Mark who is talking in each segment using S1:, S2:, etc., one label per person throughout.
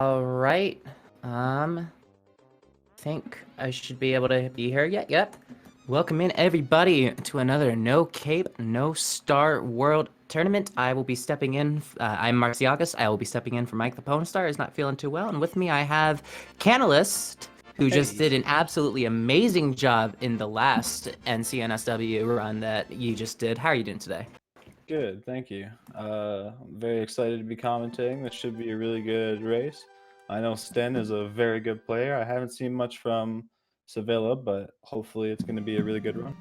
S1: All right. Think I should be able to be here yet. Yep. Welcome in everybody to another No Cape, No Star World Tournament. I will be stepping in. I'm Marciagus. I will be stepping in for Mike the Pwn Star. Is not feeling too well, and with me I have Canalist, who just did an absolutely amazing job in the last NCNSW run that you just did. How are you doing today?
S2: Good, thank you. I'm very excited to be commentating. This should be a really good race. I know Sten is a very good player. I haven't seen much from Sevilla, but hopefully it's going to be a really good run.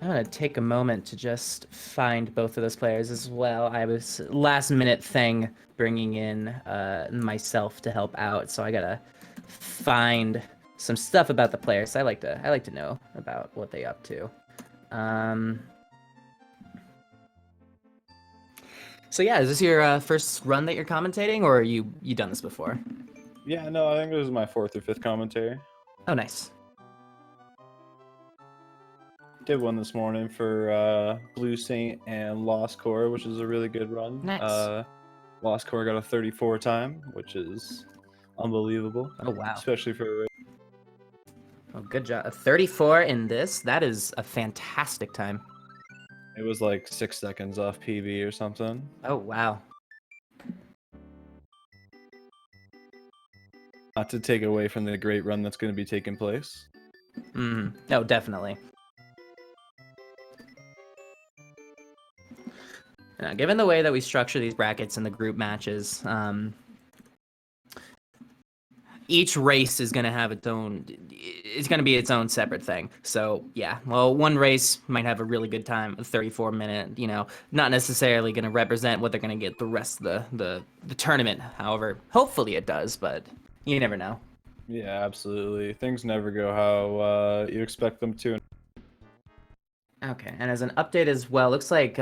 S1: I'm gonna take a moment to just find both of those players as well. I was last minute thing bringing in myself to help out, so I gotta find some stuff about the players. I like to know about what they up to. So yeah, is this your first run that you're commentating, or you done this before?
S2: Yeah, no, I think this is my 4th or 5th commentary.
S1: Oh, nice.
S2: Did one this morning for Blue Saint and Lost Core, which is a really good run.
S1: Nice.
S2: Lost Core got a 34 time, which is unbelievable.
S1: Oh wow.
S2: Especially for a race.
S1: Oh, good job. A 34 in this. That is a fantastic time.
S2: It was like 6 seconds off PB or something.
S1: Oh wow.
S2: Not to take away from the great run that's going to be taking place.
S1: No, definitely. Now, given the way that we structure these brackets and the group matches, each race is going to have its own. It's going to be its own separate thing. So yeah, well, one race might have a really good time, a 34-minute. Not necessarily going to represent what they're going to get the rest of the tournament. However, hopefully it does, but you never know.
S2: Yeah, absolutely. Things never go how you expect them to.
S1: Okay, and as an update as well, looks like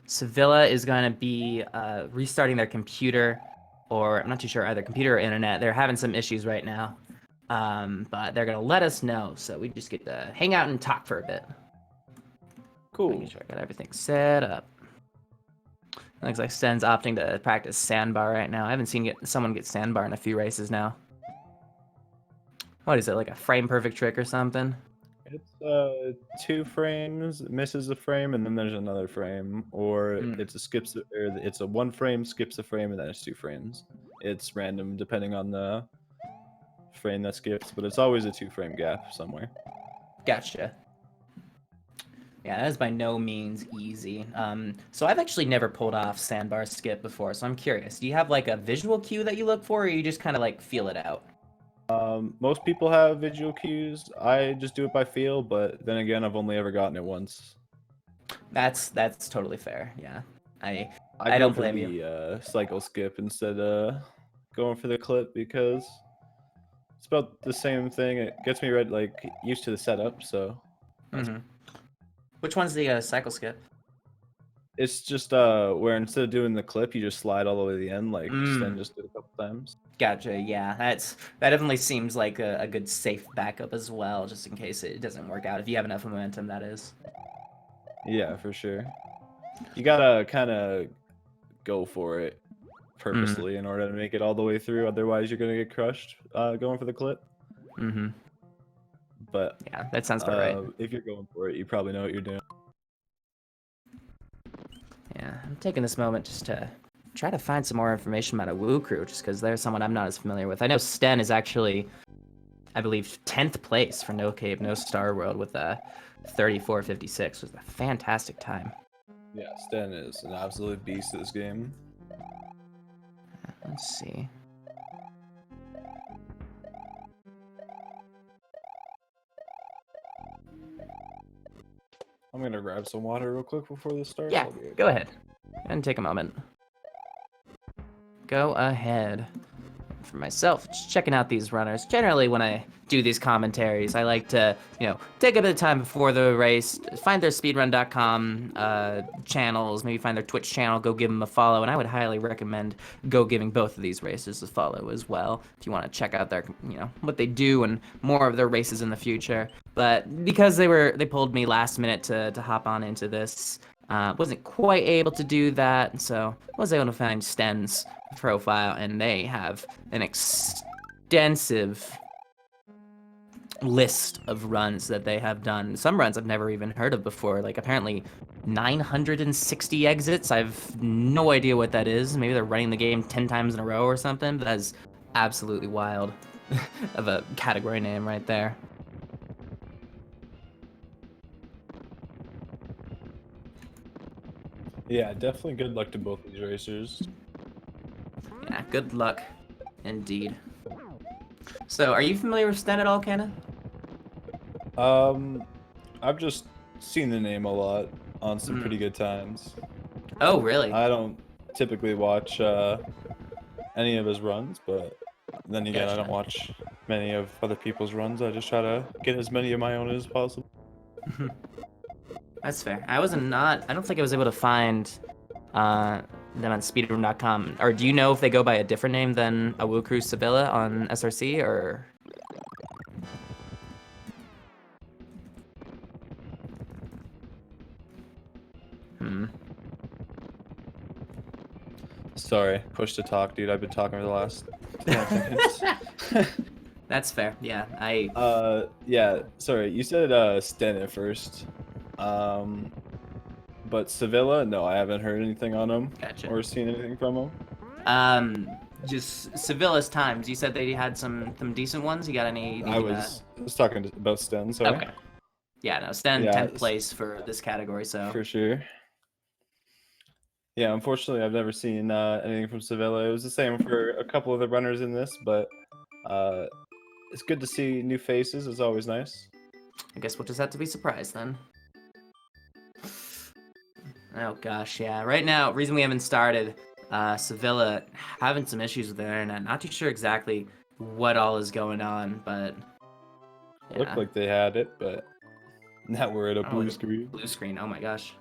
S1: Sevilla is going to be restarting their computer, or I'm not too sure, either computer or internet. They're having some issues right now, but they're going to let us know, so we just get to hang out and talk for a bit.
S2: Cool.
S1: Making sure I got everything set up. Looks like Sten's opting to practice sandbar right now. I haven't seen someone get sandbar in a few races now. What is it, like a frame perfect trick or something?
S2: It's 2 frames, misses a frame, and then there's another frame, or it's a 1 frame, skips a frame, and then it's 2 frames. It's random depending on the frame that skips, but it's always a 2-frame gap somewhere.
S1: Gotcha. Yeah, that is by no means easy. So I've actually never pulled off sandbar skip before, so I'm curious. Do you have like a visual cue that you look for, or you just kind of like feel it out?
S2: Most people have visual cues. I just do it by feel, but then again, I've only ever gotten it once.
S1: That's totally fair. Yeah, I
S2: I
S1: don't blame you.
S2: Cycle skip instead of going for the clip because it's about the same thing. It gets me used to the setup, so.
S1: Which one's the cycle skip?
S2: It's just where instead of doing the clip, you just slide all the way to the end, like Sten just did a couple times.
S1: Gotcha. Yeah, that definitely seems like a good safe backup as well, just in case it doesn't work out. If you have enough momentum, that is.
S2: Yeah, for sure. You gotta kind of go for it purposely in order to make it all the way through. Otherwise, you're gonna get crushed going for the clip. But
S1: yeah, that sounds about right.
S2: If you're going for it, you probably know what you're doing.
S1: Yeah, I'm taking this moment just to try to find some more information about AwooCrew, just because they're someone I'm not as familiar with. I know Sten is actually, I believe, 10th place for No Cape, No Star World with a 34.56. Was a fantastic time.
S2: Yeah, Sten is an absolute beast at this game.
S1: Let's see.
S2: I'm gonna grab some water real quick before this starts.
S1: Yeah, go ahead. And take a moment. Go ahead. For myself, just checking out these runners. Generally, when I do these commentaries, I like to, take a bit of time before the race, find their speedrun.com channels, maybe find their Twitch channel, go give them a follow, and I would highly recommend go giving both of these races a follow as well, if you want to check out their, what they do and more of their races in the future. But because they pulled me last minute to hop on into this, Wasn't quite able to do that, so was able to find Sten's profile, and they have an extensive list of runs that they have done. Some runs I've never even heard of before, like apparently 960 exits. I've no idea what that is. Maybe they're running the game 10 times in a row or something, but that is absolutely wild of a category name right there.
S2: Yeah, definitely good luck to both these racers.
S1: Yeah, good luck indeed. So, are you familiar with Sten at all, Kenna?
S2: I've just seen the name a lot on some pretty good times.
S1: Oh, really?
S2: I don't typically watch any of his runs, but then again, I don't watch many of other people's runs. I just try to get as many of my own as possible.
S1: That's fair. I don't think I was able to find them on speedrun.com. Or do you know if they go by a different name than AwooCrewSevilla on SRC, or?
S2: Sorry, push to talk, dude. I've been talking for the last 10 seconds.
S1: That's fair. Yeah,
S2: yeah. Sorry, you said Sten at first. But Sevilla, no, I haven't heard anything on him.
S1: Gotcha.
S2: Or seen anything from him.
S1: Just Sevilla's times. You said they had some decent ones. You got any?
S2: I was talking about Sten. Sorry.
S1: Okay. Yeah, no, Sten 10th place for this category, so.
S2: For sure. Yeah, unfortunately, I've never seen anything from Sevilla. It was the same for a couple of the runners in this, but it's good to see new faces. It's always nice.
S1: I guess we'll just have to be surprised then. Oh gosh, yeah. Right now, reason we haven't started, Sevilla having some issues with their internet. Not too sure exactly what all is going on, but
S2: yeah. Looked like they had it, but now we're at a blue screen.
S1: Blue screen. Oh my gosh.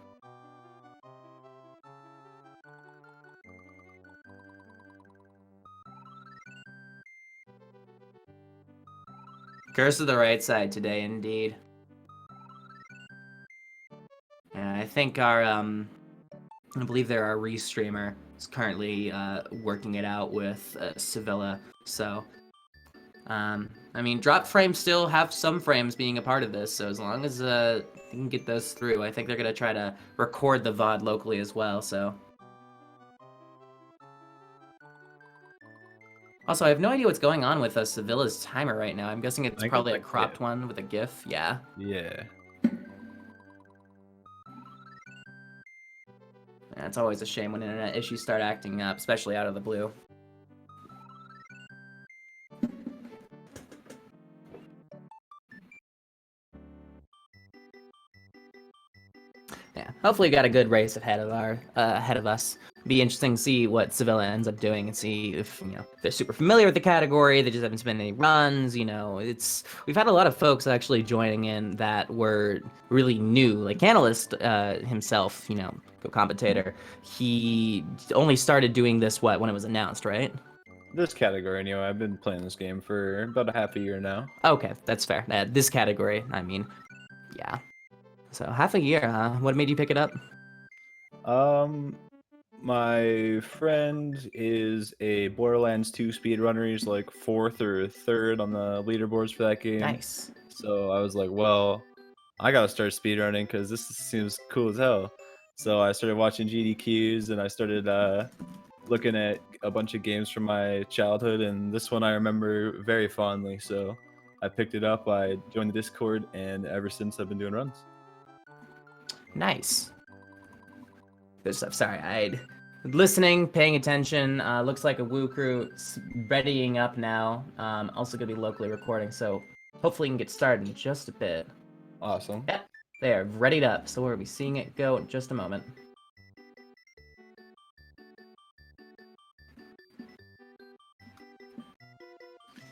S1: Curse of the right side today, indeed. Yeah, I think our I believe there our restreamer is currently working it out with Sevilla. So, I mean, drop frames still have some frames being a part of this. So as long as you can get those through, I think they're gonna try to record the VOD locally as well. So. Also, I have no idea what's going on with Sevilla's timer right now. I'm guessing it's probably a cropped one with a GIF. Yeah.
S2: Yeah.
S1: Yeah, it's always a shame when internet issues start acting up, especially out of the blue. Yeah, hopefully we got a good race ahead of us. Be interesting to see what Sevilla ends up doing and see if they're super familiar with the category. They just haven't spent any runs. We've had a lot of folks actually joining in that were really new, like Analyst himself, co-commentator. He only started doing this when it was announced, right?
S2: This category, anyway. I've been playing this game for about a half a year now.
S1: Okay, that's fair. This category, I mean, yeah. So half a year, huh? What made you pick it up?
S2: My friend is a Borderlands 2 speedrunner. He's like 4th or 3rd on the leaderboards for that game.
S1: Nice.
S2: So I was like, well, I gotta start speedrunning because this seems cool as hell. So I started watching GDQs and I started looking at a bunch of games from my childhood, and this one I remember very fondly. So I picked it up, I joined the Discord, and ever since I've been doing runs.
S1: Nice. Good stuff. Sorry, I'd listening, paying attention. Looks like AwooCrew readying up now. Also gonna be locally recording, so hopefully we can get started in just a bit.
S2: Awesome.
S1: Yep, they are readied up, so we'll be seeing it go in just a moment.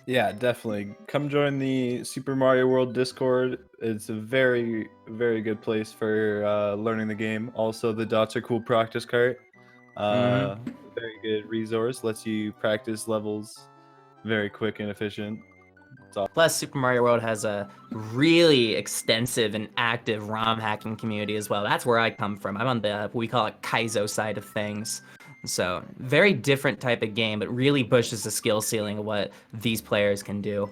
S2: Yeah, definitely. Come join the Super Mario World Discord. It's a very, very good place for learning the game. Also, the Dots Are Cool practice cart. Very good resource. Lets you practice levels very quick and efficient.
S1: Plus, Super Mario World has a really extensive and active ROM hacking community as well. That's where I come from. I'm on the, what we call it, Kaizo side of things. So, very different type of game, but really pushes the skill ceiling of what these players can do.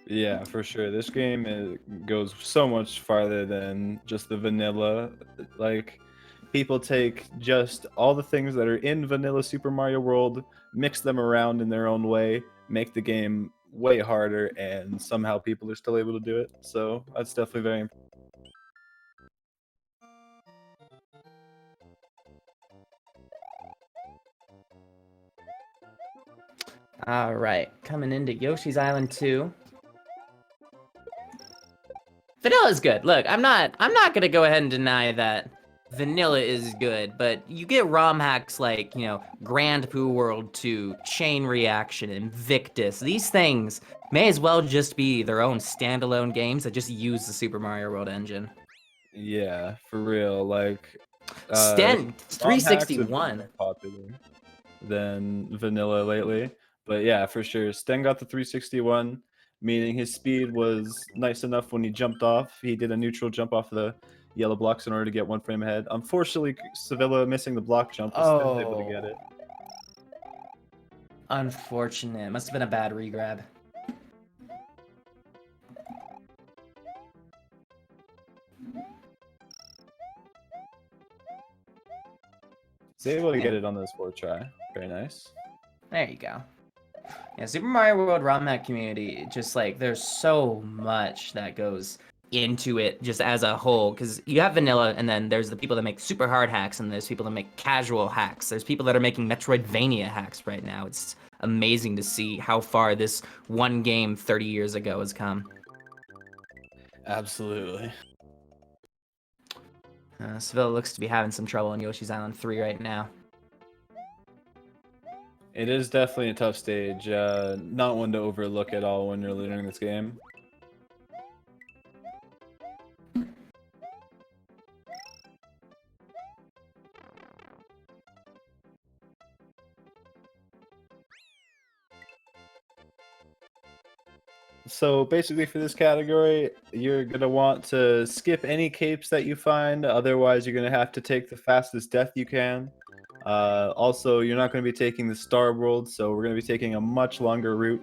S2: Yeah, for sure. This game goes so much farther than just the vanilla. Like, people take just all the things that are in vanilla Super Mario World, mix them around in their own way, make the game way harder, and somehow people are still able to do it. So that's definitely very impressive.
S1: All right, coming into Yoshi's Island 2. Vanilla is good. Look, I'm not gonna go ahead and deny that vanilla is good, but you get ROM hacks like, you know, Grand Poo World 2, Chain Reaction, Invictus. These things may as well just be their own standalone games that just use the Super Mario World engine.
S2: Yeah, for real. Like,
S1: Sten
S2: ROM hacks have been
S1: 361.
S2: more popular than vanilla lately. But yeah, for sure. Sten got the 361, meaning his speed was nice enough when he jumped off. He did a neutral jump off the yellow blocks in order to get 1 frame ahead. Unfortunately, Sevilla missing the block jump, but Sten's able to get it.
S1: Unfortunate. Must have been a bad regrab.
S2: He's able to get it on this 4th try. Very nice.
S1: There you go. Yeah, Super Mario World ROM hack community, just like, there's so much that goes into it just as a whole, because you have vanilla, and then there's the people that make super hard hacks, and there's people that make casual hacks. There's people that are making Metroidvania hacks right now. It's amazing to see how far this one game 30 years ago has come.
S2: Absolutely.
S1: Sevilla looks to be having some trouble in Yoshi's Island 3 right now.
S2: It is definitely a tough stage. Not one to overlook at all when you're learning this game. So basically for this category, you're going to want to skip any capes that you find. Otherwise, you're going to have to take the fastest death you can. Also, you're not going to be taking the Star World, so we're going to be taking a much longer route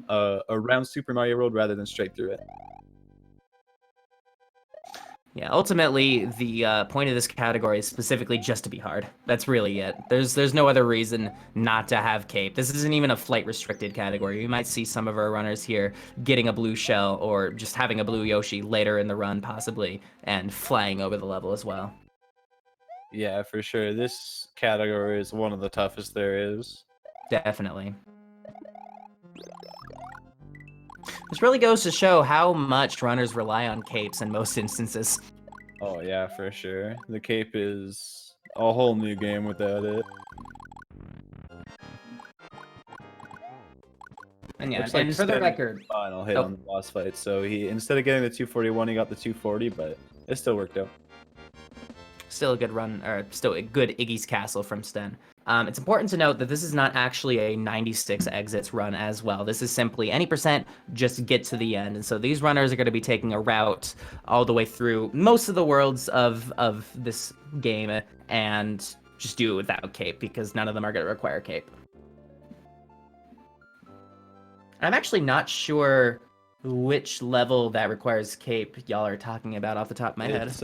S2: around Super Mario World rather than straight through it.
S1: Yeah, ultimately, the point of this category is specifically just to be hard. That's really it. There's no other reason not to have cape. This isn't even a flight-restricted category. You might see some of our runners here getting a blue shell or just having a blue Yoshi later in the run, possibly, and flying over the level as well.
S2: Yeah, for sure. This category is one of the toughest there is.
S1: Definitely. This really goes to show how much runners rely on capes in most instances.
S2: Oh yeah, for sure. The cape is a whole new game without it.
S1: And yeah,
S2: Looks like
S1: and for the
S2: Sten
S1: record,
S2: final hit on the boss fight. So he, instead of getting the 241, he got the 240, but it still worked out.
S1: still a good run, or still a good Iggy's Castle from Sten. It's important to note that this is not actually a 96 exits run as well. This is simply any percent, just get to the end. And so these runners are going to be taking a route all the way through most of the worlds of this game and just do it without cape, because none of them are going to require cape. I'm actually not sure which level that requires cape y'all are talking about off the top of my head.
S2: It's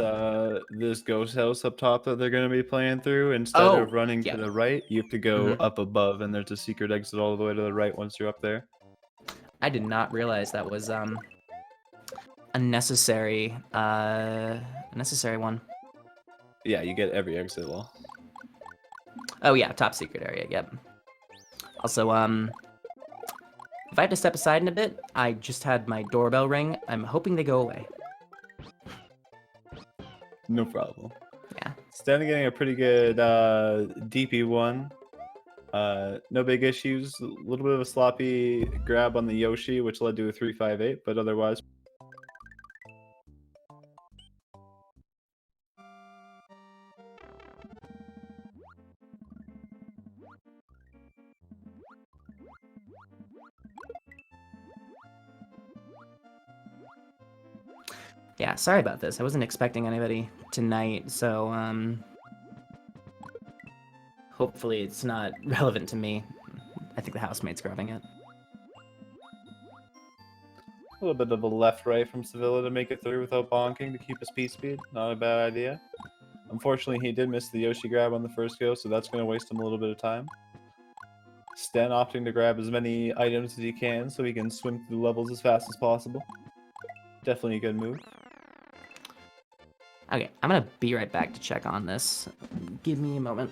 S2: this ghost house up top that they're going to be playing through. Instead of running to the right, you have to go up above, and there's a secret exit all the way to the right once you're up there.
S1: I did not realize that was a necessary one.
S2: Yeah, you get every exit wall.
S1: Oh yeah, top secret area, yep. Also, if I have to step aside in a bit, I just had my doorbell ring. I'm hoping they go away.
S2: No problem.
S1: Yeah.
S2: Sten getting a pretty good DP1. No big issues. A little bit of a sloppy grab on the Yoshi, which led to a 358, but otherwise.
S1: Yeah, sorry about this. I wasn't expecting anybody tonight, so hopefully it's not relevant to me. I think the housemate's grabbing it.
S2: A little bit of a left-right from Sevilla to make it through without bonking to keep his P-speed. Not a bad idea. Unfortunately, he did miss the Yoshi grab on the first go, so that's going to waste him a little bit of time. Sten opting to grab as many items as he can so he can swim through the levels as fast as possible. Definitely a good move.
S1: Okay, I'm gonna be right back to check on this. Give me a moment.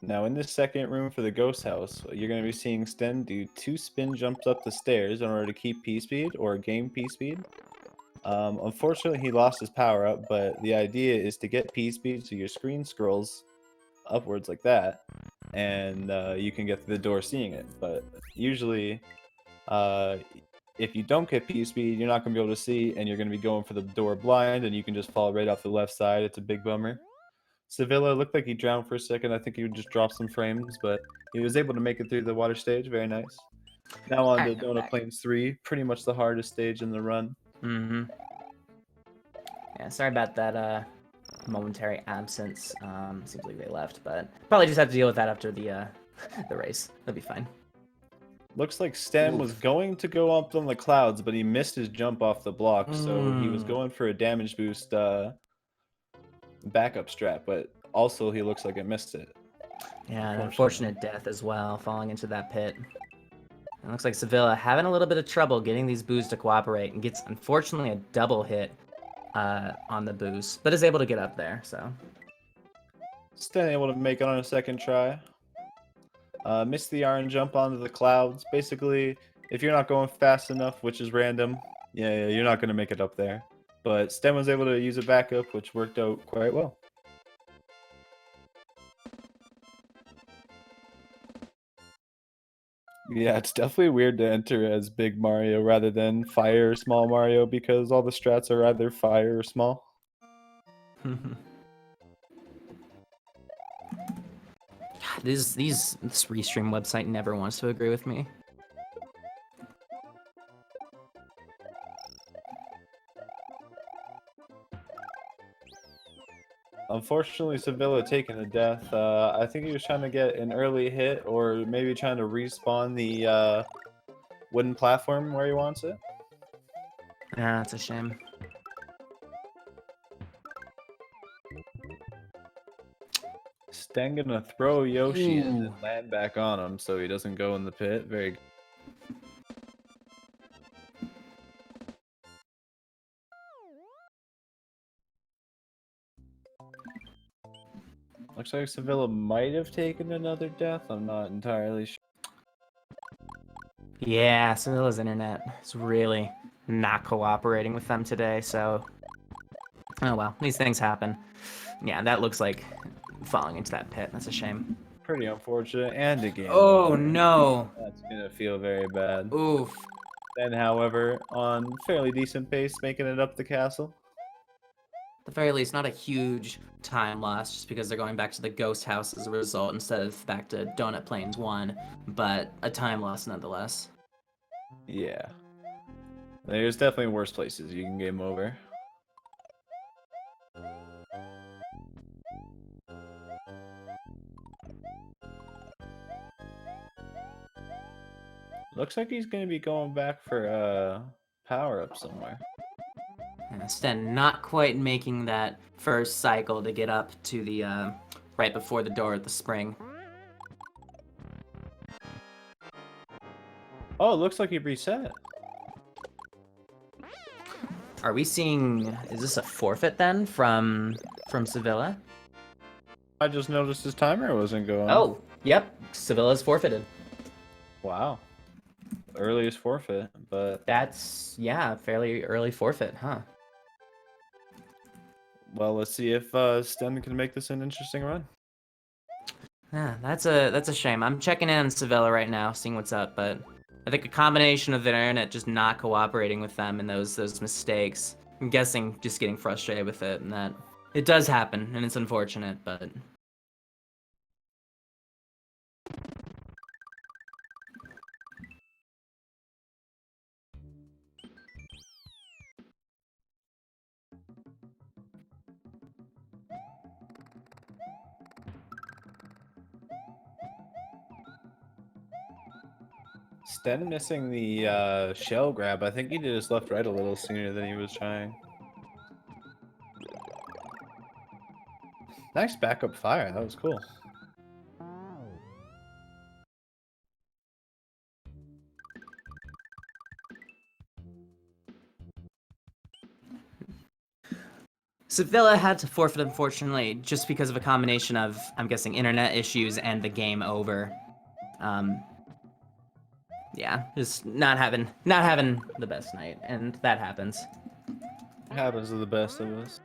S2: Now in this second room for the ghost house, you're going to be seeing Sten do 2 spin jumps up the stairs in order to keep P-speed or gain P-speed. Unfortunately, he lost his power up, but the idea is to get P-speed so your screen scrolls upwards like that, and you can get to the door seeing it. But usually, if you don't get P-speed, you're not going to be able to see, and you're going to be going for the door blind, and you can just fall right off the left side. It's a big bummer. Sevilla looked like he drowned for a second. I think he would just drop some frames, but he was able to make it through the water stage. Very nice. Now on to
S1: Alright, I'm
S2: Donut
S1: back.
S2: Plains 3, pretty much the hardest stage in the run.
S1: Mm-hmm. Yeah, sorry about that momentary absence. Seems like they left, but probably just have to deal with that after the the race. That'll be fine.
S2: Looks like Sten was going to go up on the clouds, but he missed his jump off the block, so he was going for a damage boost backup strap, but also he looks like it missed it.
S1: Yeah, an unfortunate death as well, falling into that pit. It looks like Sevilla having a little bit of trouble getting these boos to cooperate and gets, unfortunately, a double hit on the boos, but is able to get up there, so.
S2: Sten able to make it on a second try. Missed the iron jump onto the clouds. Basically, if you're not going fast enough, which is random, yeah, you're not going to make it up there. But Sten was able to use a backup, which worked out quite well. Yeah, it's definitely weird to enter as Big Mario rather than Fire or Small Mario because all the strats are either Fire or Small.
S1: This restream website never wants to agree with me.
S2: Unfortunately, Sevilla taking a death. I think he was trying to get an early hit or maybe trying to respawn the wooden platform where he wants it.
S1: Yeah, that's a shame.
S2: Sten gonna throw Yoshi and
S1: Ooh.
S2: then land back on him so he doesn't go in the pit. Very good. Looks like Sevilla might have taken another death. I'm not entirely sure.
S1: Yeah, Sevilla's internet is really not cooperating with them today, so. Oh well, these things happen. Yeah, that looks like falling into that pit. That's a shame.
S2: Pretty unfortunate. And a game.
S1: Oh
S2: over.
S1: no!
S2: That's gonna feel very bad.
S1: Oof.
S2: Then, however, on fairly decent pace, making it up the castle.
S1: At the very least, not a huge time loss just because they're going back to the ghost house as a result instead of back to Donut Plains 1, but a time loss nonetheless.
S2: Yeah. There's definitely worse places you can game over. Looks like he's going to be going back for a power-up somewhere.
S1: Sten not quite making that first cycle to get up to the, right before the door at the spring.
S2: Oh, it looks like he reset.
S1: Are we seeing, is this a forfeit then from Sevilla?
S2: I just noticed his timer wasn't going.
S1: Oh, yep, Sevilla's forfeited.
S2: Wow. Earliest forfeit, but...
S1: That's, yeah, fairly early forfeit, huh?
S2: Well, let's see if Sten can make this an interesting run.
S1: Yeah, that's a shame. I'm checking in on Sevilla right now, seeing what's up, but I think a combination of the internet just not cooperating with them and those mistakes. I'm guessing just getting frustrated with it, and that it does happen, and it's unfortunate, but.
S2: Sten missing the shell grab. I think he just left right a little sooner than he was trying. Nice backup fire. That was cool.
S1: Sevilla had to forfeit, unfortunately, just because of a combination of, I'm guessing, internet issues and the game over. Yeah, just not having the best night, and that happens.
S2: It happens to the best of us.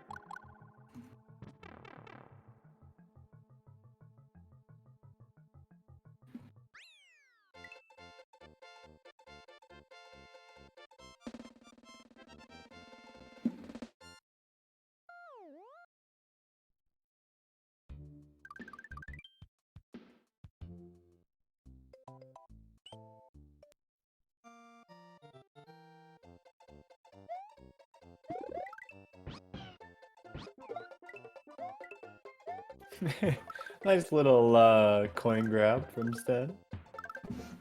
S2: Nice little coin grab from Sten.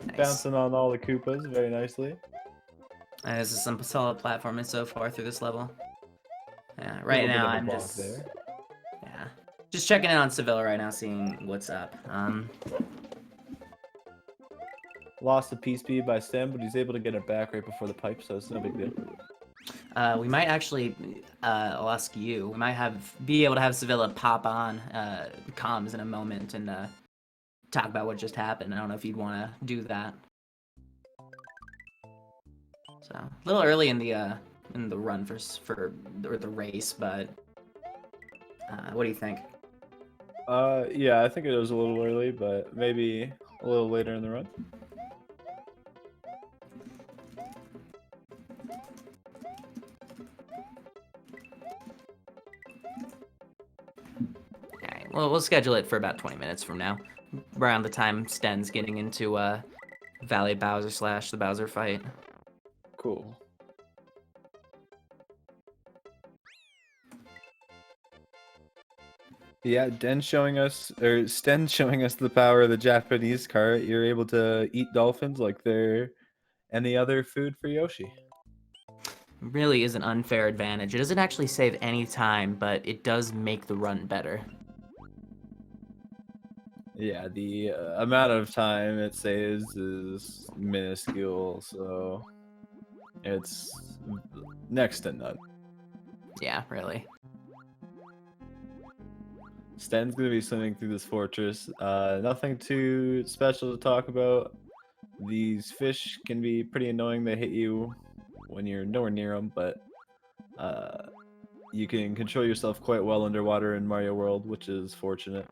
S1: Nice.
S2: Bouncing on all the Koopas very nicely.
S1: This is some solid platforming so far through this level. Yeah, right now I'm just
S2: there.
S1: Yeah, just checking in on Sevilla right now, seeing what's up.
S2: Lost a P speed by Sten, but he's able to get it back right before the pipe, so it's no big deal.
S1: We might actually, I'll ask you. We might be able to have Sevilla pop on comms in a moment and talk about what just happened. I don't know if you'd want to do that. So a little early in the run or the race, but what do you think?
S2: Yeah, I think it was a little early, but maybe a little later in the run.
S1: Alright, well, we'll schedule it for about 20 minutes from now, around the time Sten's getting into Valley Bowser / the Bowser fight.
S2: Cool. Yeah, Sten's showing us the power of the Japanese cart. You're able to eat dolphins like they're any other food for Yoshi.
S1: Really is an unfair advantage. It doesn't actually save any time, but it does make the run better.
S2: Yeah, the amount of time it saves is minuscule, so it's next to none.
S1: Yeah, really.
S2: Sten's gonna be swimming through this fortress. Nothing too special to talk about. These fish can be pretty annoying. They hit you when you're nowhere near them, but you can control yourself quite well underwater in Mario World, which is fortunate.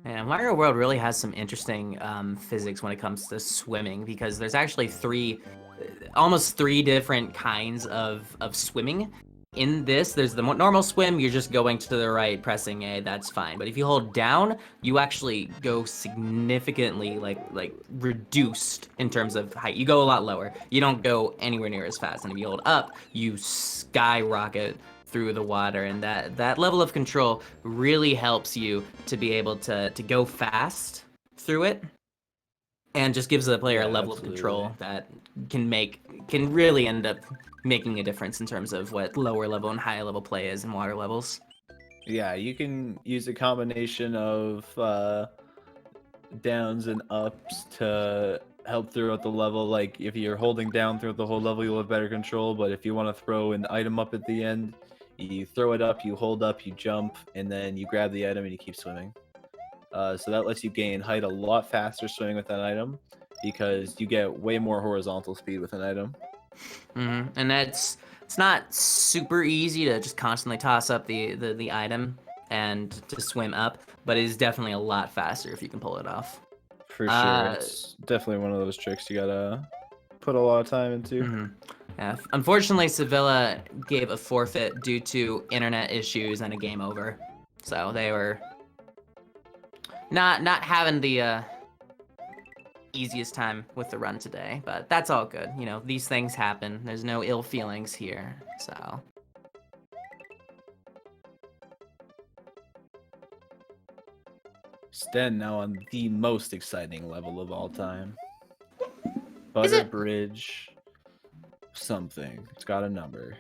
S1: Yeah, Mario World really has some interesting physics when it comes to swimming, because there's actually almost three different kinds of swimming. In this, there's the normal swim, you're just going to the right, pressing A, that's fine. But if you hold down, you actually go significantly, like reduced in terms of height. You go a lot lower. You don't go anywhere near as fast. And if you hold up, you skyrocket through the water. And that level of control really helps you to be able to go fast through it. And just gives the player a level of control that can really end up making a difference in terms of what lower level and higher level play is in water levels.
S2: Yeah, you can use a combination of downs and ups to help throughout the level. Like if you're holding down throughout the whole level, you'll have better control. But if you want to throw an item up at the end, you throw it up, you hold up, you jump, and then you grab the item and you keep swimming. So that lets you gain height a lot faster swimming with that item, because you get way more horizontal speed with an item.
S1: And it's not super easy to just constantly toss up the item and to swim up, but it is definitely a lot faster if you can pull it off.
S2: For sure. It's definitely one of those tricks you gotta put a lot of time into.
S1: Yeah, unfortunately, Sevilla gave a forfeit due to internet issues and a game over. So they were not having the easiest time with the run today, but that's all good. You know, these things happen. There's no ill feelings here, so.
S2: Sten now on the most exciting level of all time.
S1: Is it?
S2: Bridge something. It's got a number.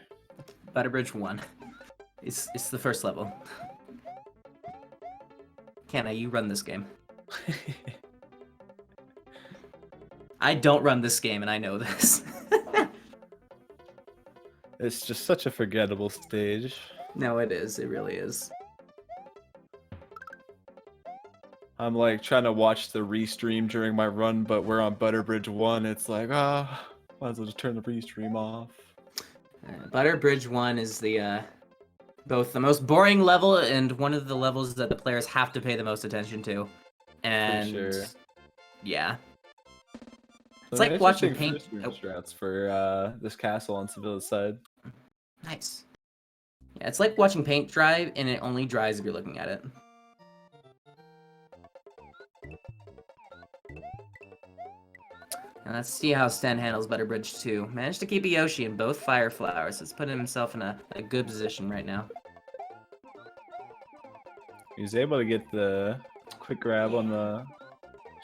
S1: Butterbridge 1. It's the first level. Canna, you run this game. I don't run this game, and I know this.
S2: It's just such a forgettable stage.
S1: No, it is. It really is.
S2: I'm like trying to watch the restream during my run, but we're on Butterbridge 1. It's like, might as well just turn the restream off.
S1: Butterbridge 1 is the both the most boring level and one of the levels that the players have to pay the most attention to. And
S2: For sure.
S1: Yeah.
S2: So
S1: It's like watching paint.
S2: Strats for this castle on Sevilla's side.
S1: Nice. Yeah, it's like watching paint dry, and it only dries if you're looking at it. And let's see how Sten handles Butterbridge 2. Managed to keep a Yoshi in both Fire Flowers. It's putting himself in a good position right now.
S2: He's able to get the quick grab on the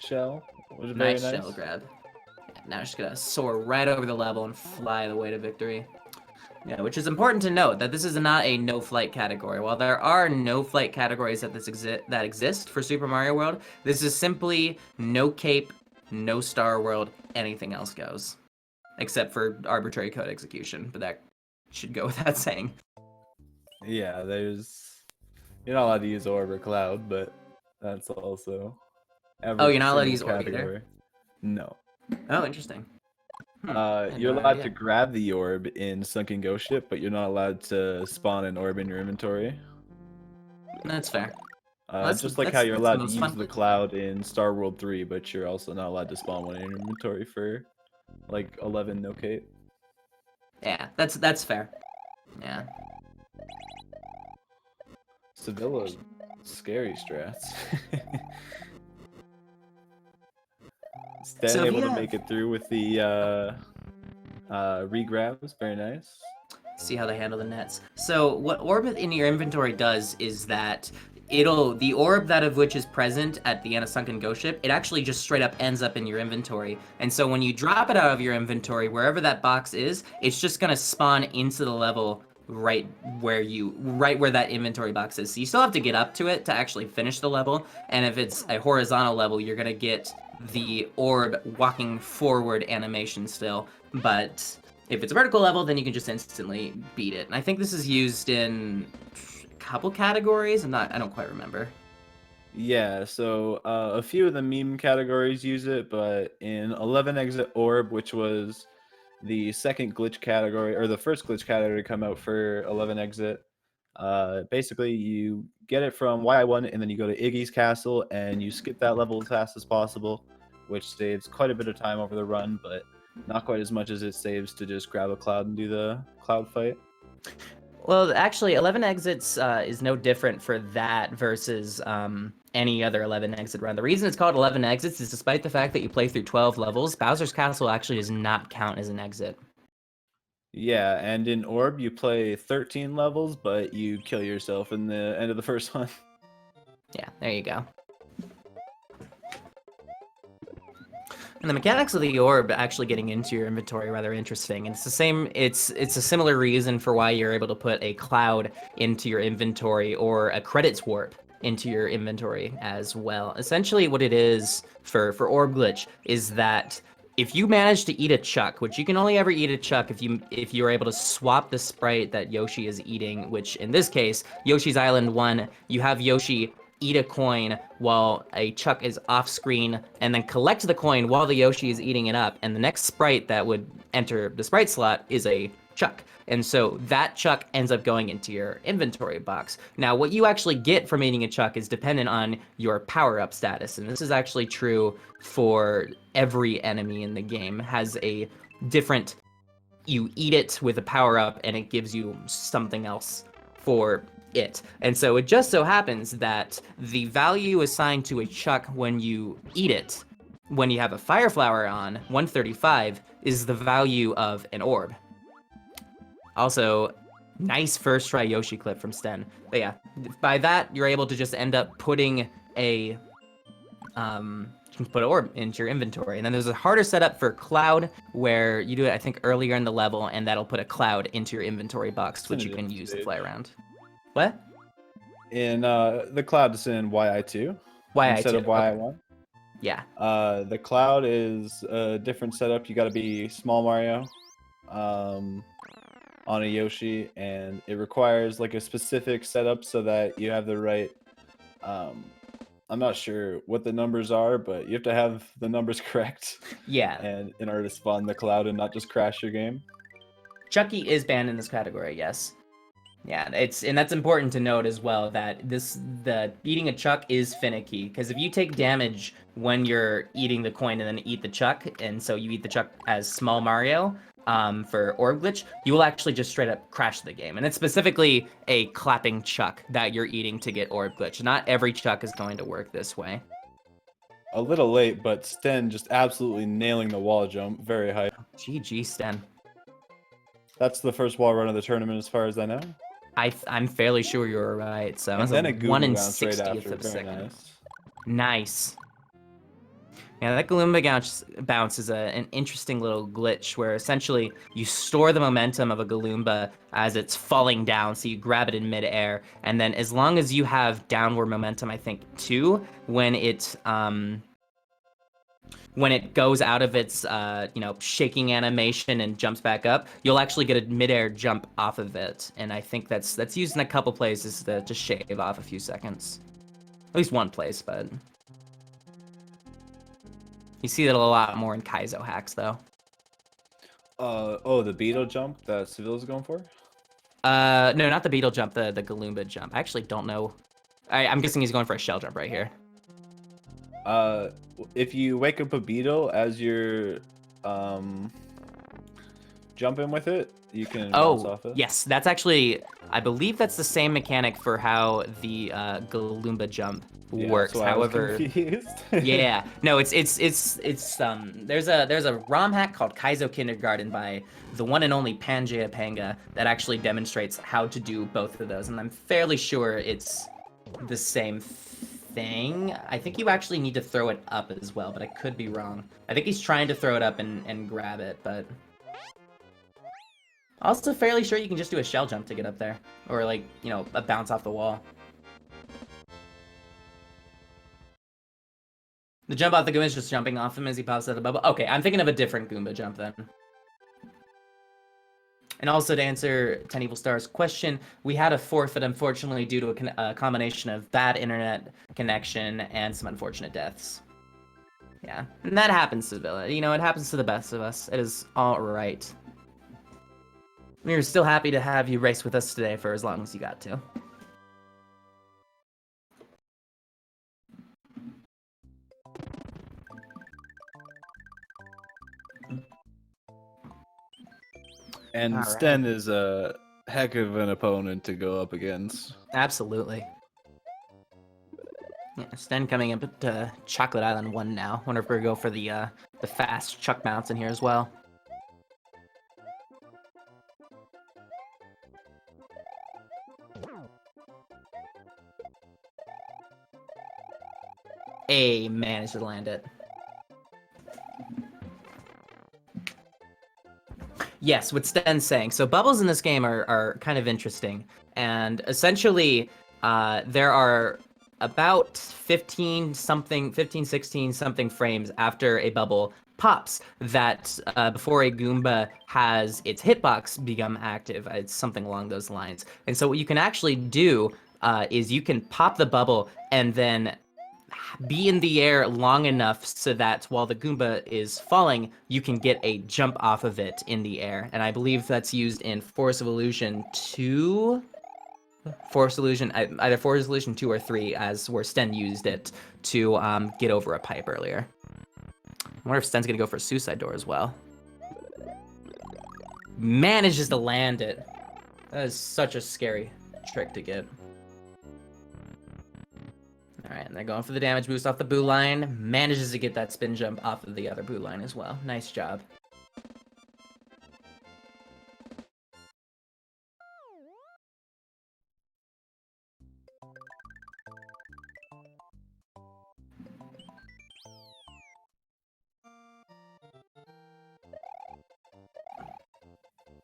S2: shell. Which is
S1: Nice
S2: very nice
S1: shell grab. Yeah, now just gonna soar right over the level and fly the way to victory. Yeah, which is important to note that this is not a no-flight category. While there are no-flight categories that exist for Super Mario World, this is simply no cape, no Star World, anything else goes. Except for arbitrary code execution, but that should go without saying.
S2: Yeah, you're not allowed to use Orb or Cloud, but that's also
S1: Oh, you're not allowed to use Orb either?
S2: No.
S1: Oh, interesting.
S2: You're allowed to grab the orb in Sunken Ghost Ship, but you're not allowed to spawn an orb in your inventory.
S1: That's fair.
S2: Just like how you're allowed to use the cloud in Star World 3, but you're also not allowed to spawn one in your inventory for like 11 no cape.
S1: Yeah, that's fair. Yeah.
S2: Sevilla, scary strats. Sten able to make it through with the regrabs, very nice.
S1: See how they handle the nets. So what orb in your inventory does is that the orb that of which is present at the end of Sunken Ghost Ship, it actually just straight up ends up in your inventory. And so when you drop it out of your inventory, wherever that box is, it's just gonna spawn into the level right where that inventory box is. So you still have to get up to it to actually finish the level. And if it's a horizontal level, you're gonna get the orb walking forward animation still. But if it's a vertical level, then you can just instantly beat it. And I think this is used in a couple categories. I don't quite remember.
S2: Yeah, so a few of the meme categories use it, but in 11 Exit Orb, which was the second glitch category, or the first glitch category to come out for 11 Exit, basically you get it from YI1 and then you go to Iggy's castle and you skip that level as fast as possible, which saves quite a bit of time over the run, but not quite as much as it saves to just grab a cloud and do the cloud fight.
S1: Well, actually, 11 Exits is no different for that versus any other 11 Exit run. The reason it's called 11 Exits is despite the fact that you play through 12 levels, Bowser's Castle actually does not count as an exit.
S2: Yeah, and in Orb, you play 13 levels, but you kill yourself in the end of the first one.
S1: Yeah, there you go. And the mechanics of the orb actually getting into your inventory are rather interesting. And it's the same, it's a similar reason for why you're able to put a cloud into your inventory or a credits warp into your inventory as well. Essentially what it is for orb glitch is that if you manage to eat a chuck, which you can only ever eat a chuck if you're able to swap the sprite that Yoshi is eating, which in this case, Yoshi's Island 1, you have Yoshi eat a coin while a chuck is off screen, and then collect the coin while the Yoshi is eating it up, and the next sprite that would enter the sprite slot is a chuck. And so that chuck ends up going into your inventory box. Now, what you actually get from eating a chuck is dependent on your power-up status. And this is actually true for every enemy in the game. It has a different... You eat it with a power-up, and it gives you something else for it. And so it just so happens that the value assigned to a chuck when you eat it, when you have a fire flower on, 135, is the value of an orb. Also, nice first try Yoshi clip from Sten. But yeah, by that, you're able to just end up putting a, you can put an orb into your inventory. And then there's a harder setup for Cloud, where you do it, I think, earlier in the level, and that'll put a cloud into your inventory box, which you can use to fly around. What?
S2: In the Cloud is in YI2
S1: YI2,
S2: instead of YI1.
S1: Yeah.
S2: The Cloud is a different setup. You got to be small Mario on a Yoshi, and it requires like a specific setup so that you have the right I'm not sure what the numbers are, but you have to have the numbers correct.
S1: Yeah.
S2: And in order to spawn the Cloud and not just crash your game.
S1: Chucky is banned in this category, yes. Yeah, and that's important to note as well, that the eating a chuck is finicky, because if you take damage when you're eating the coin and then eat the chuck, and so you eat the chuck as small Mario, for orb glitch, you will actually just straight up crash the game. And it's specifically a clapping chuck that you're eating to get orb glitch. Not every chuck is going to work this way.
S2: A little late, but Sten just absolutely nailing the wall jump. Very high.
S1: GG, Sten.
S2: That's the first wall run of the tournament as far as I know.
S1: I'm fairly sure you're right. So
S2: and then a
S1: 1 in
S2: bounce right
S1: 60th
S2: after.
S1: of a
S2: Very
S1: second.
S2: nice.
S1: Nice. Yeah, that Galumba bounce is an interesting little glitch where essentially you store the momentum of a Galumba as it's falling down, so you grab it in midair, and then as long as you have downward momentum, I think 2, when it goes out of its shaking animation and jumps back up, you'll actually get a midair jump off of it, and I think that's used in a couple places to shave off a few seconds, at least one place, but. You see that a lot more in Kaizo hacks, though.
S2: The beetle jump that Sevilla's going for?
S1: No, not the beetle jump, the Galumba jump. I actually don't know. I'm guessing he's going for a shell jump right here.
S2: If you wake up a beetle as you're jumping with it, you can bounce off it.
S1: Yes, that's actually, I believe that's the same mechanic for how the Galumba jump works. However, yeah, no, it's there's a ROM hack called Kaizo Kindergarten by the one and only Pangea Panga that actually demonstrates how to do both of those, and I'm fairly sure it's the same thing. I think you actually need to throw it up as well, but I could be wrong. I think he's trying to throw it up and grab it, but also fairly sure you can just do a shell jump to get up there, or like, a bounce off the wall. The jump off the Goomba is just jumping off him as he pops out of the bubble. Okay, I'm thinking of a different Goomba jump then. And also to answer 10 Evil Stars' question, we had a forfeit, unfortunately, due to a combination of bad internet connection and some unfortunate deaths. Yeah, and that happens to Sevilla. It happens to the best of us. It is all right. We're still happy to have you race with us today for as long as you got to.
S2: And Sten is a heck of an opponent to go up against.
S1: Absolutely. Yeah, Sten coming up to Chocolate Island 1 now. Wonder if we're going to go for the fast chuck bounce in here as well. Hey, managed to land it. Yes, what Sten's saying. So bubbles in this game are kind of interesting. And essentially, there are about 16 something frames after a bubble pops that before a Goomba has its hitbox become active. It's something along those lines. And so what you can actually do is you can pop the bubble and then be in the air long enough so that while the Goomba is falling, you can get a jump off of it in the air. And I believe that's used in Force of Illusion 2. Force Illusion, either Force Illusion 2 or 3, as where Sten used it to get over a pipe earlier. I wonder if Sten's gonna go for a suicide door as well. Manages to land it. That is such a scary trick to get. Alright, and they're going for the damage boost off the boo line. Manages to get that spin jump off of the other boo line as well. Nice job.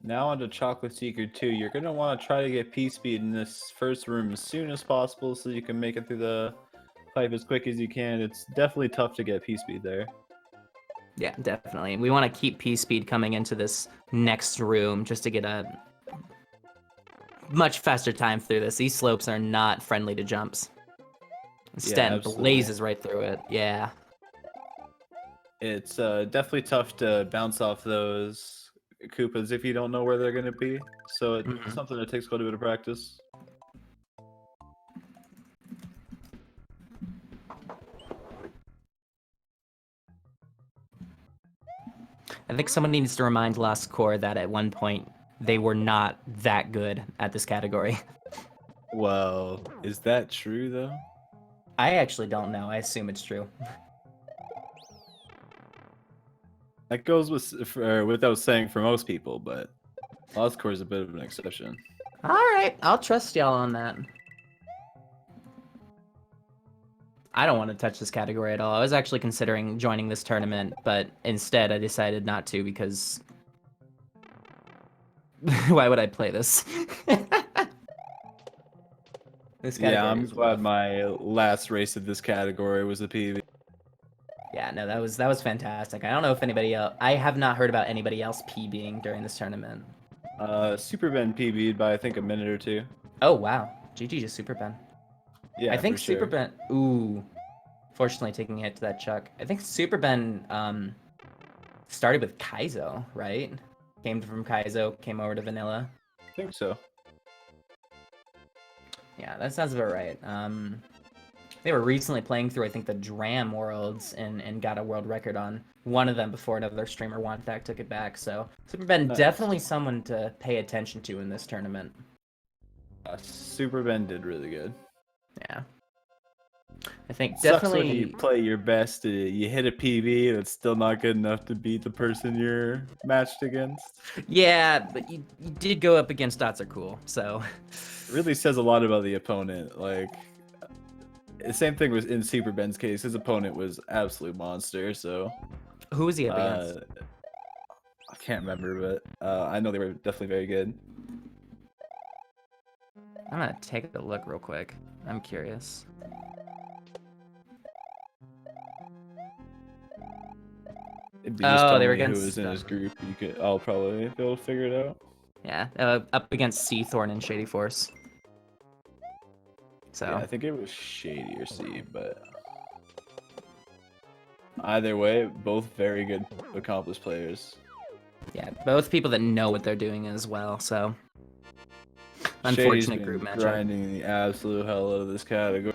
S2: Now on to Chocolate Seeker 2. You're going to want to try to get P-Speed in this first room as soon as possible so you can make it through the pipe as quick as you can. It's definitely tough to get P-Speed there.
S1: Yeah, definitely. We want to keep P-Speed coming into this next room just to get a much faster time through this. These slopes are not friendly to jumps. Sten blazes right through it. Yeah.
S2: It's definitely tough to bounce off those Koopas if you don't know where they're going to be. So it's something that takes quite a bit of practice.
S1: I think someone needs to remind Lost Core that at one point they were not that good at this category.
S2: Well, is that true though?
S1: I actually don't know. I assume it's true.
S2: That goes without saying for most people, but Lost Core is a bit of an exception.
S1: All right, I'll trust y'all on that. I don't want to touch this category at all. I was actually considering joining this tournament, but instead I decided not to because why would I play this?
S2: Yeah, I'm glad my last race of this category was a PB.
S1: Yeah, no, that was fantastic. I don't know if anybody else. I have not heard about anybody else PBing during this tournament.
S2: Super Ben PB'd by I think a minute or two.
S1: Oh wow, GG to Super Ben.
S2: Yeah,
S1: I think
S2: for sure.
S1: Super Ben. Ooh, fortunately taking a hit to that Chuck. I think Super Ben started with Kaizo, right? Came from Kaizo, came over to Vanilla.
S2: I think so.
S1: Yeah, that sounds about right. They were recently playing through, I think, the Dram Worlds and got a world record on one of them before another streamer, Wantak, took it back. So Super Ben definitely someone to pay attention to in this tournament.
S2: Super Ben did really good.
S1: Yeah. I think
S2: Sucks
S1: definitely
S2: when you play your best, you hit a PB that's still not good enough to beat the person you're matched against.
S1: Yeah, but you did go up against Dots Are Cool, so
S2: it really says a lot about the opponent. Like, the same thing was in Super Ben's case. His opponent was absolute monster. So
S1: who was he up against?
S2: I can't remember, but I know they were definitely very good.
S1: I'm gonna take a look real quick. I'm curious. Oh, they were against
S2: who was in his group. I'll probably be able to figure it out.
S1: Yeah, up against Seathorn and Shady Force. So
S2: yeah, I think it was Shady or C, but either way, both very good, accomplished players.
S1: Yeah, both people that know what they're doing as well. So unfortunate group matchup.
S2: Grinding the absolute hell out of this category.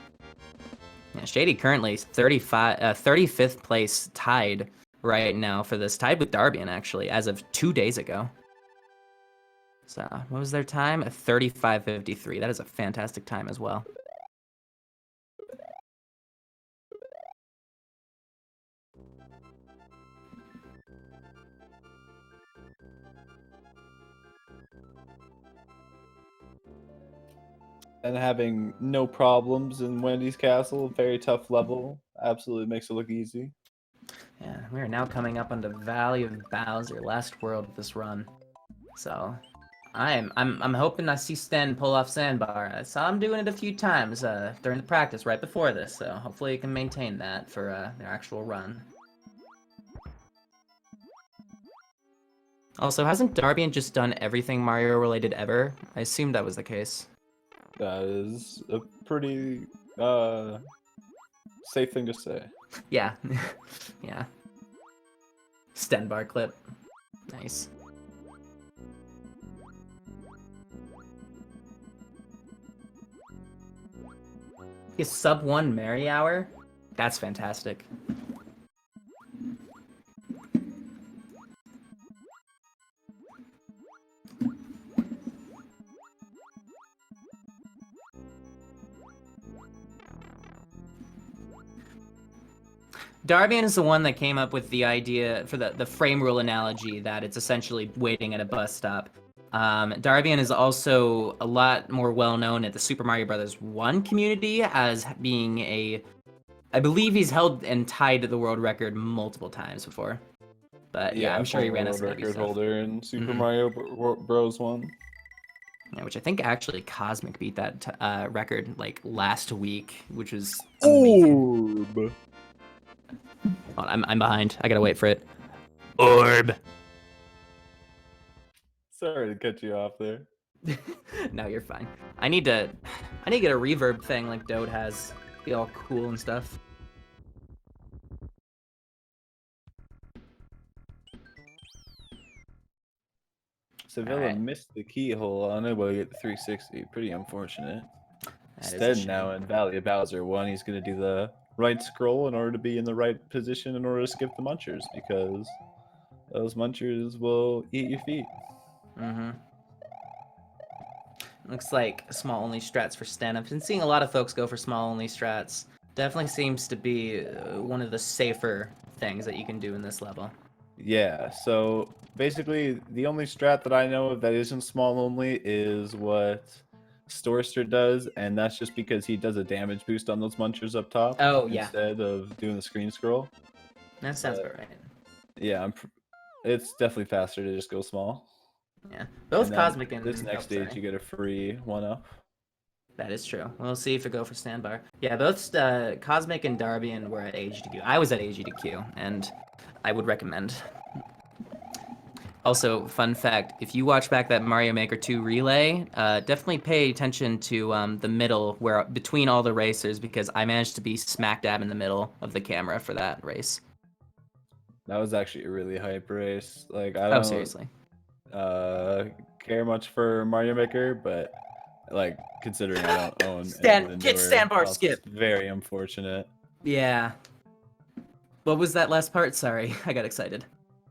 S1: Yeah, Shady currently 35th place, tied right now for this, tied with Darbian actually as of 2 days ago. So what was their time? 35:53. That is a fantastic time as well.
S2: And having no problems in Wendy's Castle, very tough level, absolutely makes it look easy.
S1: Yeah, we are now coming up on the Valley of Bowser, last world of this run. So I'm hoping I see Sten pull off Sandbar. I saw him doing it a few times during the practice right before this, so hopefully he can maintain that for their actual run. Also, hasn't Darbian just done everything Mario related ever? I assumed that was the case.
S2: That is a pretty safe thing to say.
S1: Yeah. Yeah. Sten bar clip. Nice. His sub 1 Merry Hour? That's fantastic. Darbian is the one that came up with the idea for the frame rule analogy that it's essentially waiting at a bus stop. Darbian is also a lot more well known at the Super Mario Bros. 1 community as being I believe he's held and tied the world record multiple times before. But yeah, I'm sure he ran
S2: world
S1: SMW
S2: record
S1: stuff.
S2: holder in Super Mario Bros. 1.
S1: Yeah, which I think actually Cosmic beat that record like last week, which was
S2: amazing. Orb.
S1: Oh, I'm behind. I gotta wait for it. Orb.
S2: Sorry to cut you off there.
S1: No, you're fine. I need to get a reverb thing like Dode has. Be all cool and stuff.
S2: Sevilla missed the keyhole on it, but get the 360. Pretty unfortunate. Sten now in Valley of Bowser 1. He's going to do the right scroll in order to be in the right position in order to skip the munchers, because those munchers will eat your feet.
S1: Looks like small only strats for Sten. I've been seeing a lot of folks go for small only strats. Definitely seems to be one of the safer things that you can do in this level.
S2: Yeah, so basically the only strat that I know of that isn't small only is what Storster does, and that's just because he does a damage boost on those munchers up top.
S1: Oh, yeah.
S2: Instead of doing the screen scroll.
S1: That sounds about right.
S2: Yeah, it's definitely faster to just go small.
S1: Yeah, both Cosmic and
S2: this next stage you get a free 1-up.
S1: That is true. We'll see if it go for standbar. Yeah, both Cosmic and Darbian were at AGDQ. I was at AGDQ, and I would recommend. Also, fun fact, if you watch back that Mario Maker 2 relay, definitely pay attention to the middle, where between all the racers, because I managed to be smack dab in the middle of the camera for that race.
S2: That was actually a really hype race. Like, I don't
S1: seriously.
S2: Care much for Mario Maker, but like, considering I don't own
S1: Sten, get standbar skip.
S2: Very unfortunate.
S1: Yeah. What was that last part? Sorry, I got excited.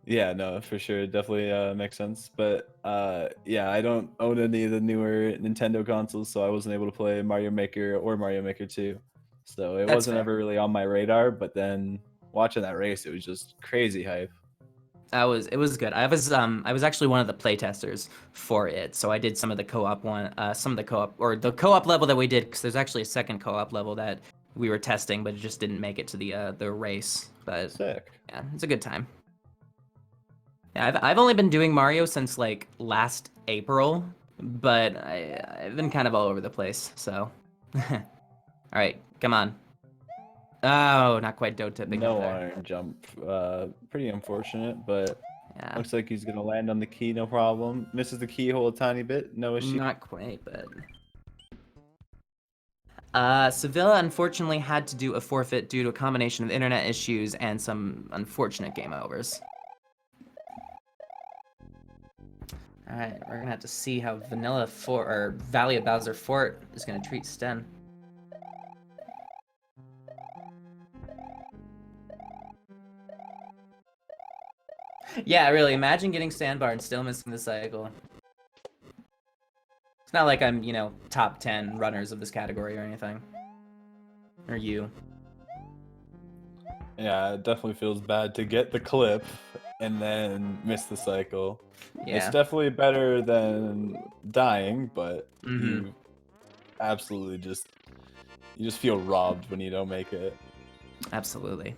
S2: Yeah, no, for sure. It definitely makes sense. But yeah, I don't own any of the newer Nintendo consoles, so I wasn't able to play Mario Maker or Mario Maker 2. So it wasn't ever really on my radar, but then watching that race, it was just crazy hype.
S1: It was good. I was actually one of the playtesters for it, so I did some of the co-op the co-op level that we did, because there's actually a second co-op level that we were testing, but it just didn't make it to the race. But
S2: sick.
S1: Yeah, it's a good time. Yeah, I've only been doing Mario since like last April, but I've been kind of all over the place. So, all right, come on. Oh, not quite dough tipping.
S2: No iron jump. Pretty unfortunate, but yeah. Looks like he's gonna land on the key, no problem. Misses the keyhole a tiny bit, no issue.
S1: Not quite, but. Sevilla unfortunately had to do a forfeit due to a combination of internet issues and some unfortunate game overs. All right, we're gonna have to see how Valley of Bowser Fort is gonna treat Sten. Yeah, really, imagine getting standbar and still missing the cycle. It's not like I'm, top 10 runners of this category or anything. Or you.
S2: Yeah, it definitely feels bad to get the clip and then miss the cycle. Yeah. It's definitely better than dying, but you absolutely just feel robbed when you don't make it.
S1: Absolutely.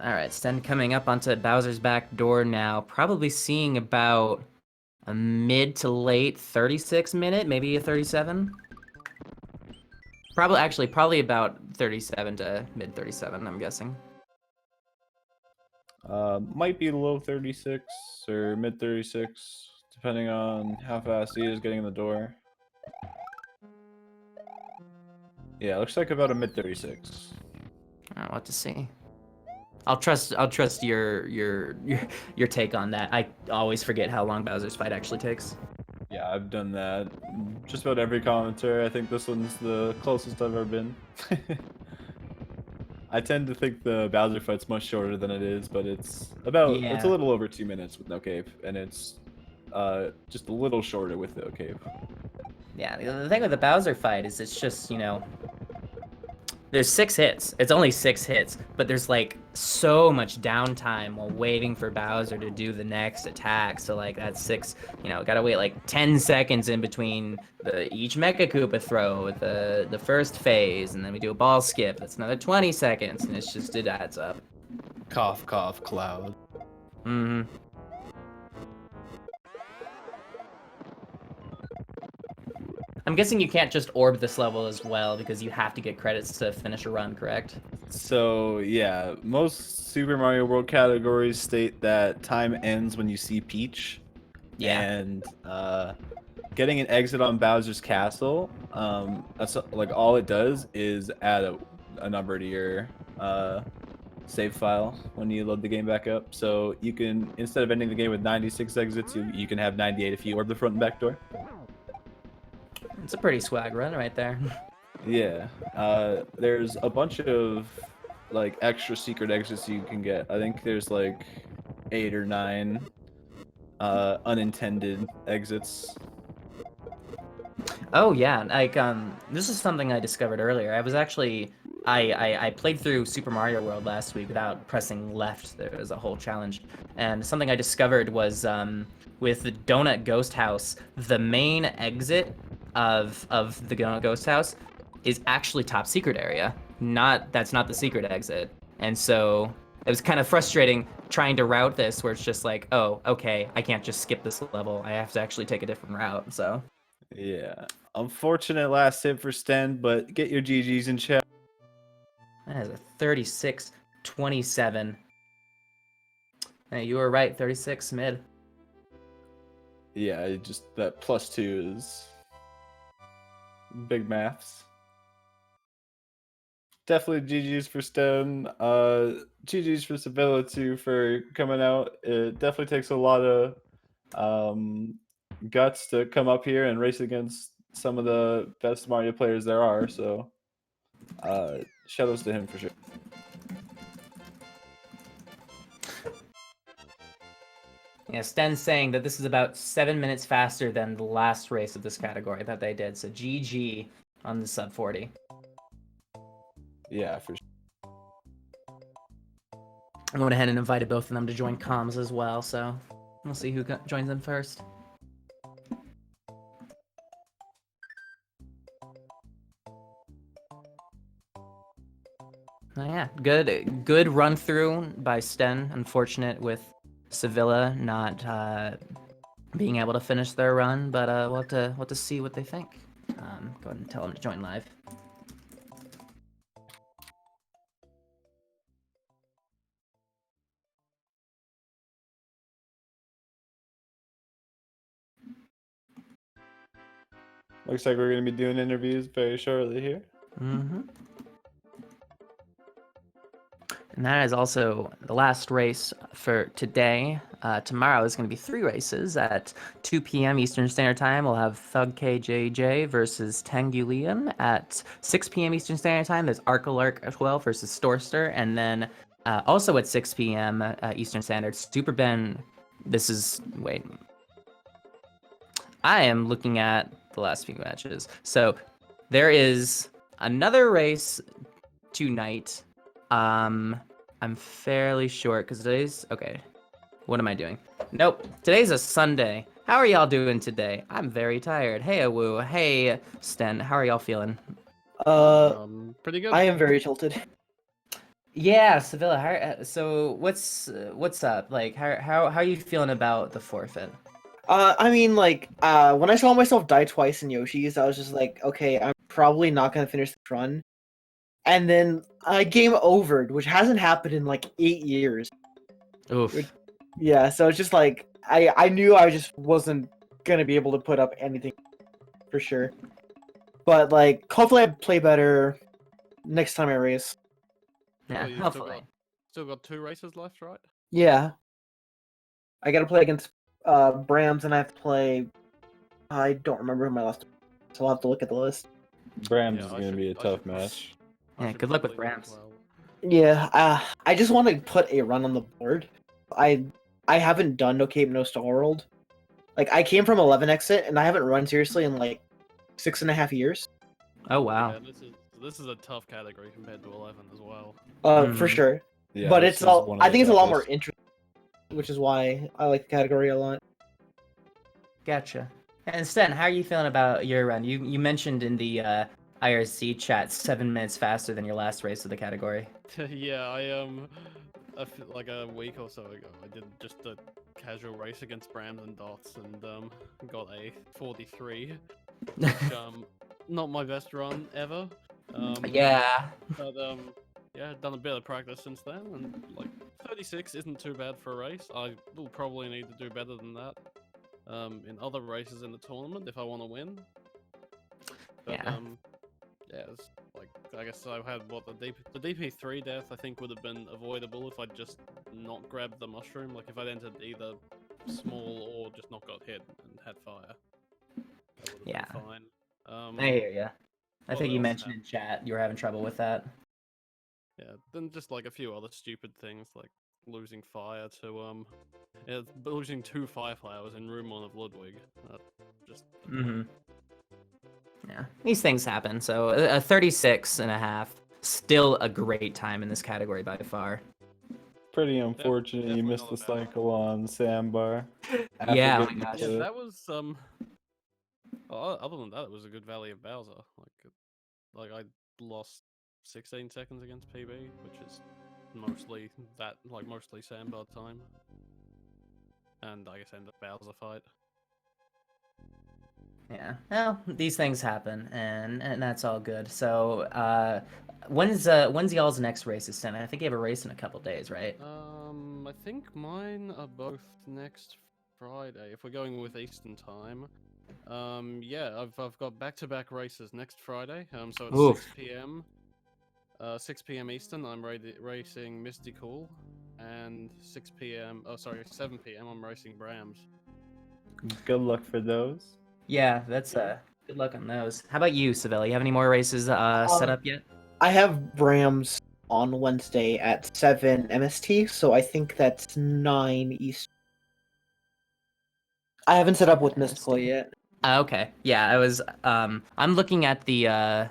S1: All right, Sten coming up onto Bowser's back door now, probably seeing about a mid to late 36 minute, maybe a 37. Probably about 37 to mid 37, I'm guessing.
S2: Might be low 36 or mid 36, depending on how fast he is getting in the door. Yeah, looks like about a mid 36.
S1: I'll have to see. I'll trust your take on that. I always forget how long Bowser's fight actually takes.
S2: Yeah, I've done that. Just about every commentary. I think this one's the closest I've ever been. I tend to think the Bowser fight's much shorter than it is, but it's a
S1: Yeah.
S2: little over 2 minutes with no cape, and it's just a little shorter with no cape.
S1: Yeah, the thing with the Bowser fight is it's just, you know, there's 6 hits. It's only 6 hits, but there's like so much downtime while waiting for Bowser to do the next attack. So like that's 6, you know, gotta wait like 10 seconds in between each Mecha Koopa throw with the first phase, and then we do a ball skip. That's another 20 seconds, and it adds up.
S3: Cough, cough, cloud.
S1: Mm-hmm. I'm guessing you can't just orb this level as well because you have to get credits to finish a run, correct?
S2: So yeah, most Super Mario World categories state that time ends when you see Peach.
S1: Yeah.
S2: And getting an exit on Bowser's Castle, that's like all it does is add a number to your save file when you load the game back up. So you can, instead of ending the game with 96 exits, you can have 98 if you orb the front and back door.
S1: It's a pretty swag run right there.
S2: Yeah, there's a bunch of like extra secret exits you can get. I think there's like 8 or 9 unintended exits.
S1: Oh yeah, like this is something I discovered earlier. I was actually I played through Super Mario World last week without pressing left. There was a whole challenge, and something I discovered was with the Donut Ghost House, the main exit of the Donut Ghost House is actually top secret area. That's not the secret exit, and so it was kind of frustrating trying to route this where it's just like, oh, okay, I can't just skip this level. I have to actually take a different route. So
S2: Yeah, unfortunate last hit for Sten, but get your GGs in chat.
S1: that is a 36-27. Hey, you were right, 36 mid.
S2: Yeah, just that +2 is big maths. Definitely GG's for Sten. GG's for Sevilla too for coming out. It definitely takes a lot of guts to come up here and race against some of the best Mario players there are. So shoutouts to him for sure.
S1: Yeah, Sten's saying that this is about 7 minutes faster than the last race of this category that they did. So GG on the sub 40.
S2: Yeah, for sure.
S1: I went ahead and invited both of them to join comms as well, so we'll see who joins them first. Oh, yeah, good run through by Sten. Unfortunate with Sevilla not being able to finish their run, but we'll have to see what they think. Go ahead and tell them to join live.
S2: Looks like we're going to be doing interviews very shortly here.
S1: Mm-hmm. And that is also the last race for today. Tomorrow is going to be 3 races at 2 p.m. Eastern Standard Time. We'll have Thug KJJ versus Tengulium at 6 p.m. Eastern Standard Time. There's Arcalark as well versus Storster. And then also at 6 p.m. Eastern Standard, Super Ben. Wait. I am looking at the last few matches. So there is another race tonight. I'm fairly short because today's okay. What am I doing? Nope. Today's a Sunday. How are y'all doing today? I'm very tired. Hey, Awoo. Hey, Sten. How are y'all feeling?
S3: Pretty good.
S4: I am very tilted.
S1: Yeah, Sevilla. So what's up? Like, how are you feeling about the forfeit?
S4: I mean, like, when I saw myself die twice in Yoshi's, I was just like, okay, I'm probably not gonna finish this run. And then game overed, which hasn't happened in like 8 years.
S1: Oof.
S4: Yeah, so it's just like I knew I just wasn't gonna be able to put up anything for sure. But like, hopefully I play better next time I race.
S1: Yeah,
S3: Well, you've
S1: hopefully.
S3: still got 2 races left, right?
S4: Yeah. I gotta play against Brams, and I have to play. I don't remember who my last. So I'll have to look at the list.
S2: Brams
S3: Yeah,
S2: is
S3: I
S2: going to
S3: should-
S2: be a
S3: I
S2: tough
S3: should prob-
S2: match.
S3: I
S1: Yeah,
S3: should
S1: good luck with
S3: probably know as
S1: Rams.
S3: well.
S4: Yeah. I just want to put a run on the board. I haven't done No Cape No Star World. Like I came from 11 exit, and I haven't run seriously in like 6.5 years.
S1: Oh wow.
S3: Yeah, this is a tough category compared to 11 as well.
S4: For
S1: Mhm.
S4: sure.
S2: Yeah,
S4: But
S2: this
S4: it's
S2: is
S4: all.
S2: one of
S4: I
S2: the
S4: think it's a lot more
S2: toughest.
S4: interesting, which is why I like the category a lot.
S1: Gotcha. And Sten, how are you feeling about your run? You mentioned in the IRC chat 7 minutes faster than your last race of the category.
S3: Yeah, like a week or so ago, I did just a casual race against Brams and Dots and got a 43, which not my best run ever.
S1: Yeah.
S3: But yeah, done a bit of practice since then, and like 36 isn't too bad for a race. I will probably need to do better than that in other races in the tournament if I want to win. But,
S1: Yeah.
S3: yeah, it's like I guess I had the DP3 death. I think would have been avoidable if I'd just not grabbed the mushroom. Like if I'd entered either small or just not got hit and had fire, that would have been fine.
S1: I hear ya. I
S3: what
S1: think you
S3: else
S1: mentioned in chat you were having trouble with that.
S3: Yeah, then just like a few other stupid things like losing fire to yeah, losing 2 fire flowers in room 1 of Ludwig. Just
S1: Mm-hmm. Yeah, these things happen. So a 36 and a half, still a great time in this category by far.
S2: Pretty unfortunate you
S3: definitely
S2: missed
S3: not
S2: the
S3: a bad
S2: cycle on Sandbar. After
S1: Yeah, oh my
S2: getting
S1: gosh.
S3: yeah,
S2: the-
S3: that was other than that, it was a good Valley of Bowser. Like I lost 16 seconds against PB, which is mostly mostly Sandbar time, and I guess end of Bowser fight.
S1: Yeah. Well, these things happen, and that's all good. So, when's y'all's next race, Sten? I think you have a race in a couple days, right?
S3: I think mine are both next Friday if we're going with Eastern time. Yeah, I've got back-to-back races next Friday. So at
S1: Oof.
S3: 6 p.m. 6 p.m. Eastern, I'm racing Mystical, and 6 p.m. Oh, sorry, 7 p.m. I'm racing Brams.
S2: Good luck for those.
S1: Yeah, that's good luck on those. How about you, Sevilla? You have any more races set up yet?
S4: I have Brams on Wednesday at 7 MST, so I think that's 9 East. I haven't set up with Mystical yet.
S1: Okay. Yeah, I was. I'm looking at the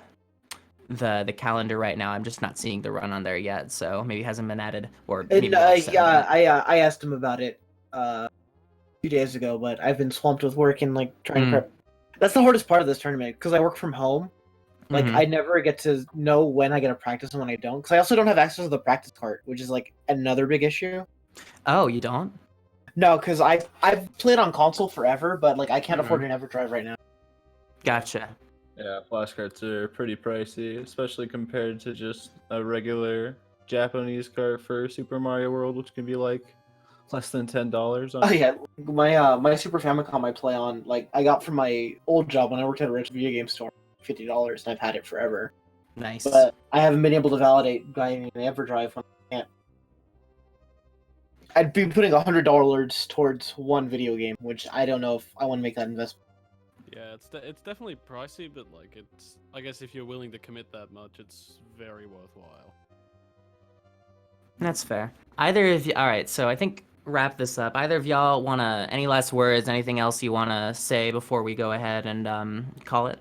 S1: calendar right now. I'm just not seeing the run on there yet, so maybe it hasn't been added, or maybe
S4: And
S1: we'll send it.
S4: I asked him about it a few days ago, but I've been swamped with work and like trying to prep. That's the hardest part of this tournament because I work from home. Like I never get to know when I get to practice and when I don't. Because I also don't have access to the practice cart, which is like another big issue.
S1: Oh, you don't?
S4: No, because I've played on console forever, but like I can't afford an EverDrive right now.
S1: Gotcha.
S2: Yeah, flashcards are pretty pricey, especially compared to just a regular Japanese cart for Super Mario World, which can be like less than $10.
S4: Oh yeah, my Super Famicom I play on, like I got from my old job when I worked at a rich video game store, $50, and I've had it forever.
S1: Nice.
S4: But I haven't been able to validate buying an EverDrive when I can't. I'd be putting $100 towards one video game, which I don't know if I want to make that investment.
S3: Yeah, it's definitely pricey, but like I guess if you're willing to commit that much, it's very worthwhile.
S1: That's fair. Either of you. All right, so I think wrap this up. Either of y'all wanna any last words? Anything else you wanna say before we go ahead and call it?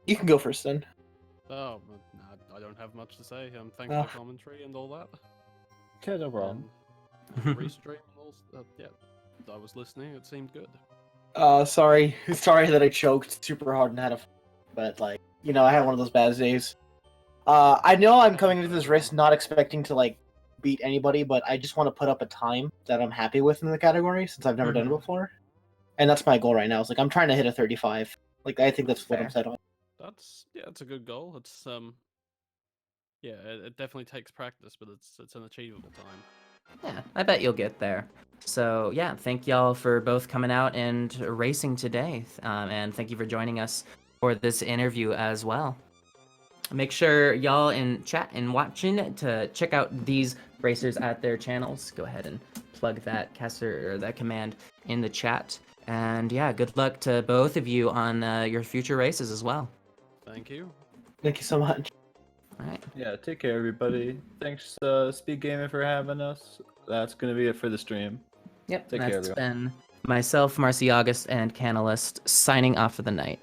S4: You can go first then.
S3: Oh, but nah, I don't have much to say. Thanks for the commentary and all that.
S2: Okay, no problem.
S3: Restream and all. Yeah, I was listening. It seemed good.
S4: Sorry that I choked super hard and had but like, you know, I had one of those bad days. I know I'm coming into this race not expecting to like beat anybody, but I just want to put up a time that I'm happy with in the category since I've never done it before, and that's my goal right now. It's like I'm trying to hit a 35. Like I think that's what I'm set on.
S3: That's a good goal. It's yeah, it definitely takes practice, but it's an achievable time.
S1: Yeah, I bet you'll get there. So yeah, thank y'all for both coming out and racing today, and thank you for joining us for this interview as well. make sure y'all in chat and watching to check out these racers at their channels. Go ahead and plug that caster or that command in the chat. And yeah, good luck to both of you on your future races as well.
S3: Thank you.
S4: Thank you so much.
S1: All right.
S2: Yeah, take care, everybody. Thanks, SpeedGaming, for having us. That's gonna be it for the stream.
S1: Yep.
S2: Take
S1: That's
S2: care, everyone.
S1: been myself, Marcy August, and Canalist signing off for the night.